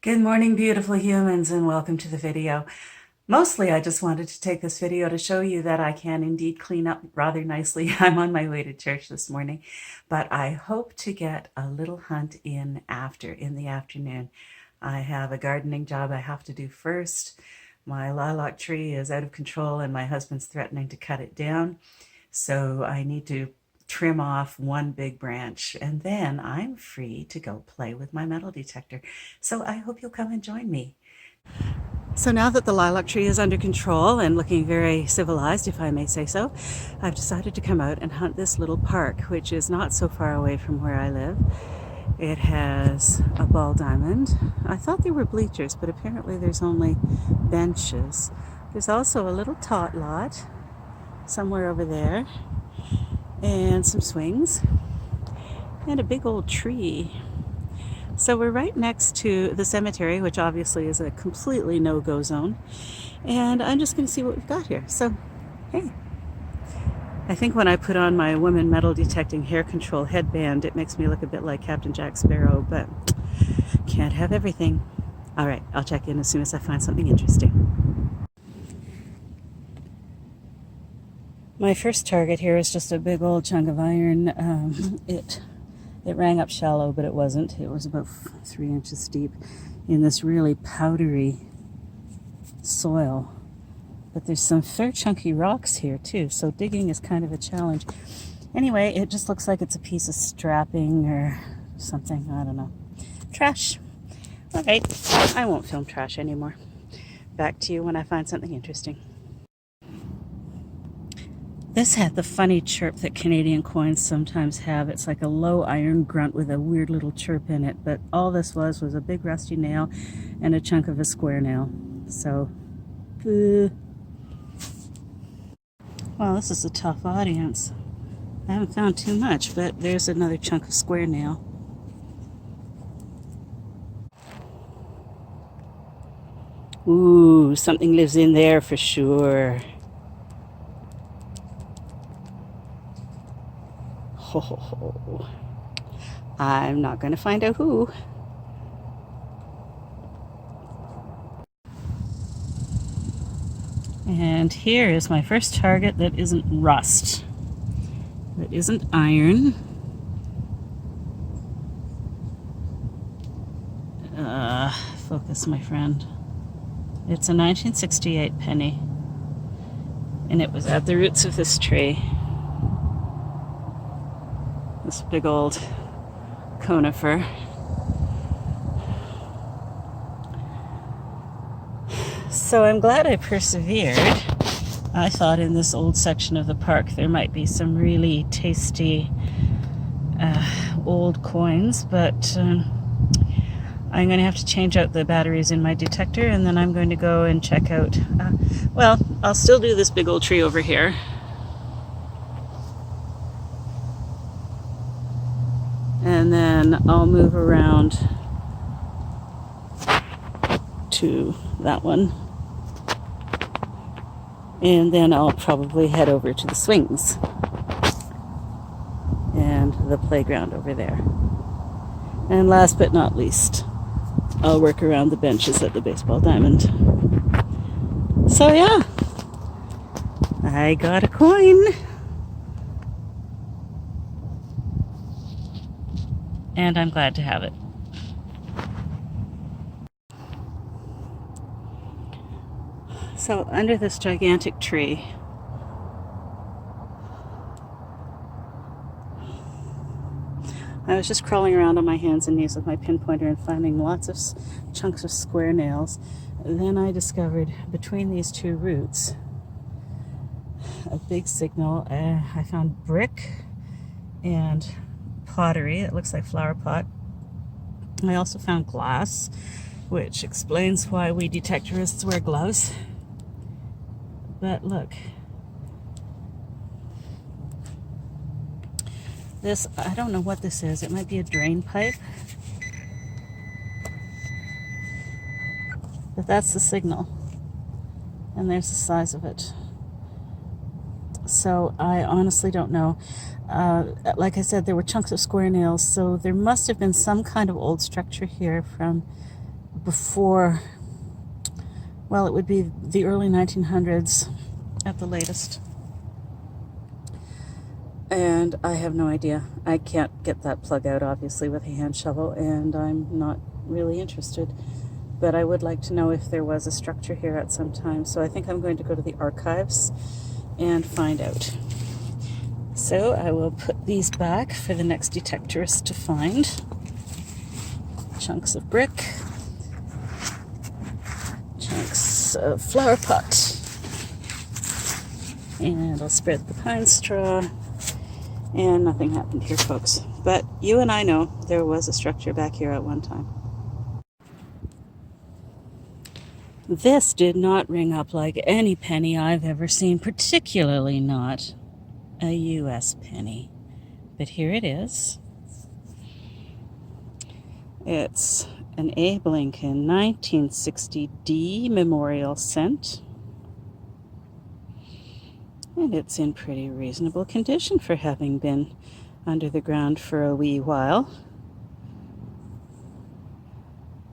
Good morning, beautiful humans, and welcome to the video. Mostly, I just wanted to take this video to show you that I can indeed clean up rather nicely. I'm on my way to church this morning, but I hope to get a little hunt in the afternoon. I have a gardening job I have to do first. My lilac tree is out of control and my husband's threatening to cut it down. So I need to trim off one big branch, and then I'm free to go play with my metal detector. So I hope you'll come and join me. So now that the lilac tree is under control and looking very civilized, if I may say so, I've decided to come out and hunt this little park, which is not so far away from where I live. It has a ball diamond. I thought there were bleachers, but apparently there's only benches. There's also a little tot lot somewhere over there, and some swings, and a big old tree. So we're right next to the cemetery, which obviously is a completely no-go zone, and I'm just going to see what we've got here. So, hey. I think when I put on my woman metal detecting hair control headband, it makes me look a bit like Captain Jack Sparrow, but can't have everything. All right, I'll check in as soon as I find something interesting. My first target here is just a big old chunk of iron. It rang up shallow, but it wasn't. It was about 3 inches deep in this really powdery soil. But there's some fair chunky rocks here too, so digging is kind of a challenge. Anyway, it just looks like it's a piece of strapping or something. I don't know. Trash. All right, I won't film trash anymore. Back to you when I find something interesting. This had the funny chirp that Canadian coins sometimes have. It's like a low iron grunt with a weird little chirp in it, but all this was a big rusty nail and a chunk of a square nail. So, well, this is a tough audience. I haven't found too much, but there's another chunk of square nail. Ooh, something lives in there for sure. Oh, I'm not going to find out who. And here is my first target that isn't rust, that isn't iron. Focus, my friend. It's a 1968 penny, and it was at the roots of this tree. This big old conifer. So I'm glad I persevered. I thought in this old section of the park there might be some really tasty old coins, but I'm going to have to change out the batteries in my detector, and then I'm going to go and check out, well, I'll still do this big old tree over here. And then I'll move around to that one. And then I'll probably head over to the swings and the playground over there. And last but not least, I'll work around the benches at the baseball diamond. So yeah, I got a coin. And I'm glad to have it. So under this gigantic tree, I was just crawling around on my hands and knees with my pinpointer and finding lots of chunks of square nails. Then I discovered between these two roots a big signal. I found brick and pottery. It looks like flower pot. I also found glass, which explains why we detectorists wear gloves. But look, this, I don't know what this is. It might be a drain pipe, but that's the signal, and there's the size of it. So I honestly don't know. Like I said, there were chunks of square nails, so there must have been some kind of old structure here from before, well, it would be the early 1900s at the latest. And I have no idea. I can't get that plug out, obviously, with a hand shovel, and I'm not really interested. But I would like to know if there was a structure here at some time. So I think I'm going to go to the archives and find out. So I will put these back for the next detectorist to find. Chunks of brick, chunks of flower pot, and I'll spread the pine straw. And nothing happened here, folks. But you and I know there was a structure back here at one time. This did not ring up like any penny I've ever seen, particularly not a U.S. penny. But here it is. It's an Abe Lincoln 1960 D memorial cent. And it's in pretty reasonable condition for having been under the ground for a wee while.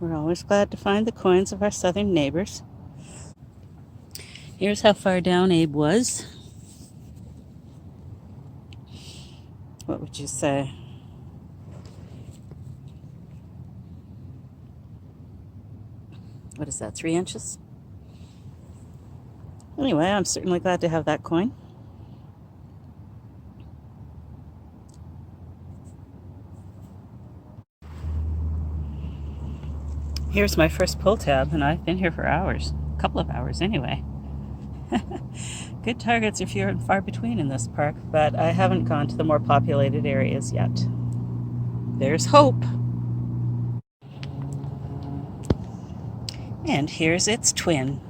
We're always glad to find the coins of our southern neighbors. Here's how far down Abe was. What would you say? What is that, 3 inches? Anyway, I'm certainly glad to have that coin. Here's my first pull tab, and I've been here for hours. A couple of hours anyway. Good targets are few and far between in this park, but I haven't gone to the more populated areas yet. There's hope. And here's its twin,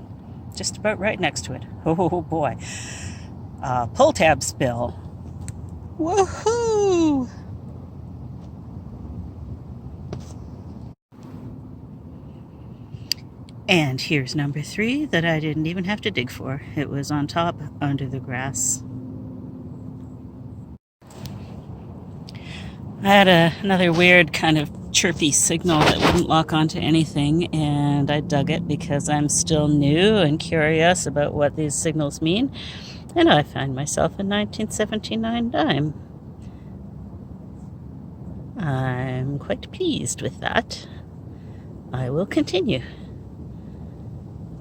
just about right next to it. Oh boy. Pull tab spill. Woohoo! And here's number 3 that I didn't even have to dig for. It was on top under the grass. I had another weird kind of chirpy signal that wouldn't lock onto anything, and I dug it because I'm still new and curious about what these signals mean. And I find myself a 1979 dime. I'm quite pleased with that. I will continue.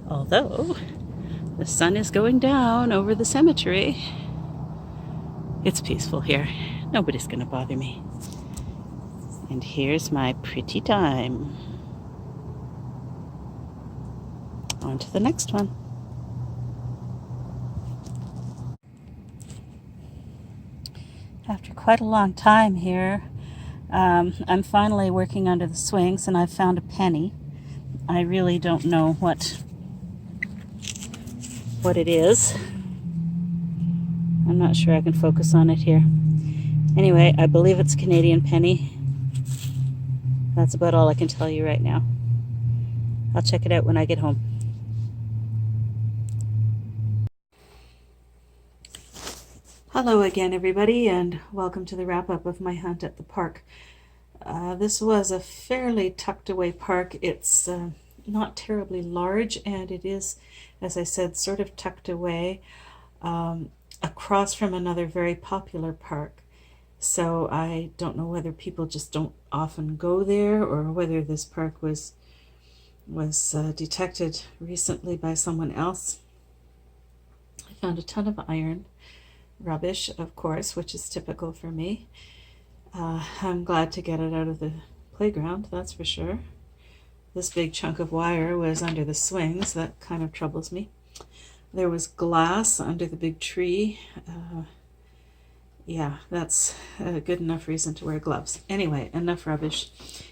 Although the sun is going down over the cemetery, it's peaceful here. Nobody's going to bother me. And here's my pretty dime. On to the next one. After quite a long time here, I'm finally working under the swings, and I've found a penny. I really don't know what it is. I'm not sure I can focus on it here. Anyway, I believe it's a Canadian penny. That's about all I can tell you right now. I'll check it out when I get home. Hello again, everybody, and welcome to the wrap-up of my hunt at the park. This was a fairly tucked away park. It's not terribly large, and it is, as I said, sort of tucked away across from another very popular park. So I don't know whether people just don't often go there, or whether this park was detected recently by someone else. I found a ton of iron, rubbish, of course, which is typical for me. I'm glad to get it out of the playground, that's for sure. This big chunk of wire was under the swings. That kind of troubles me. There was glass under the big tree. Yeah, that's a good enough reason to wear gloves. Anyway, enough rubbish.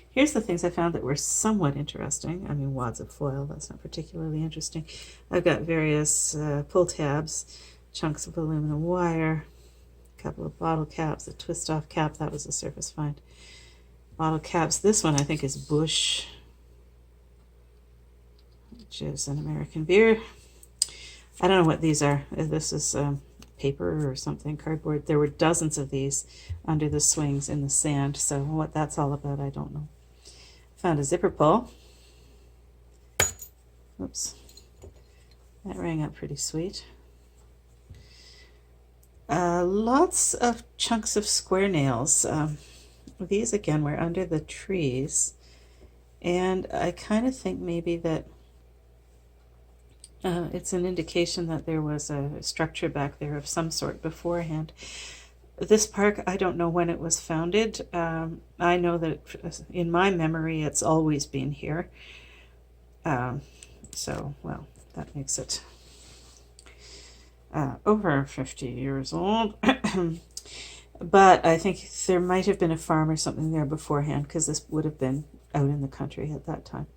Here's the things I found that were somewhat interesting. I mean, wads of foil, that's not particularly interesting. I've got various pull tabs, chunks of aluminum wire, a couple of bottle caps, a twist-off cap, that was a surface find. Bottle caps, this one I think is Busch, which is an American beer. I don't know what these are. This is paper or something, cardboard. There were dozens of these under the swings in the sand, so what that's all about I don't know. Found a zipper pull. Oops, that rang out pretty sweet. Lots of chunks of square nails. These again were under the trees, and I kind of think maybe that it's an indication that there was a structure back there of some sort beforehand. This park, I don't know when it was founded. I know that in my memory it's always been here. So, well, that makes it over 50 years old. But I think there might have been a farm or something there beforehand, because this would have been out in the country at that time.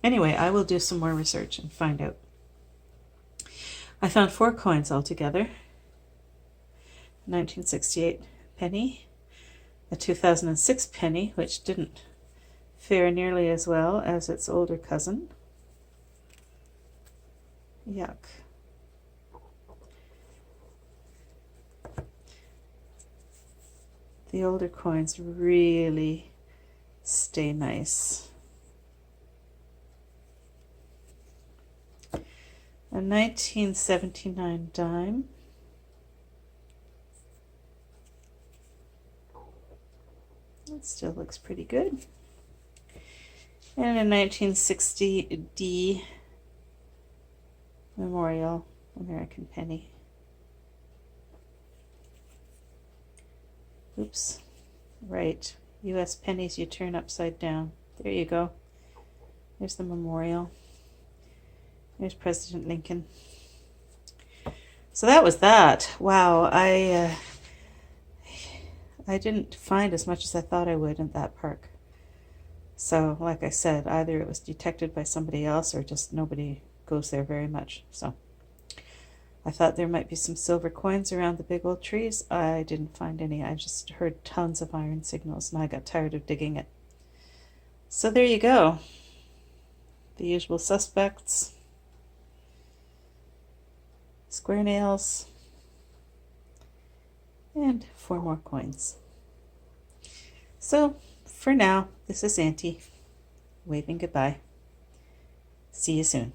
Anyway, I will do some more research and find out. I found 4 coins altogether. 1968 penny, a 2006 penny, which didn't fare nearly as well as its older cousin. Yuck. The older coins really stay nice. A 1979 dime. It still looks pretty good. And a 1960 D Memorial American penny. Oops. Right. U.S. pennies you turn upside down. There you go. There's the memorial. There's President Lincoln. So that was that. Wow. I didn't find as much as I thought I would in that park. So, like I said, either it was detected by somebody else or just nobody goes there very much. So I thought there might be some silver coins around the big old trees. I didn't find any. I just heard tons of iron signals and I got tired of digging it. So there you go. The usual suspects. Square nails. And 4 more coins. So for now, this is Auntie, waving goodbye. See you soon.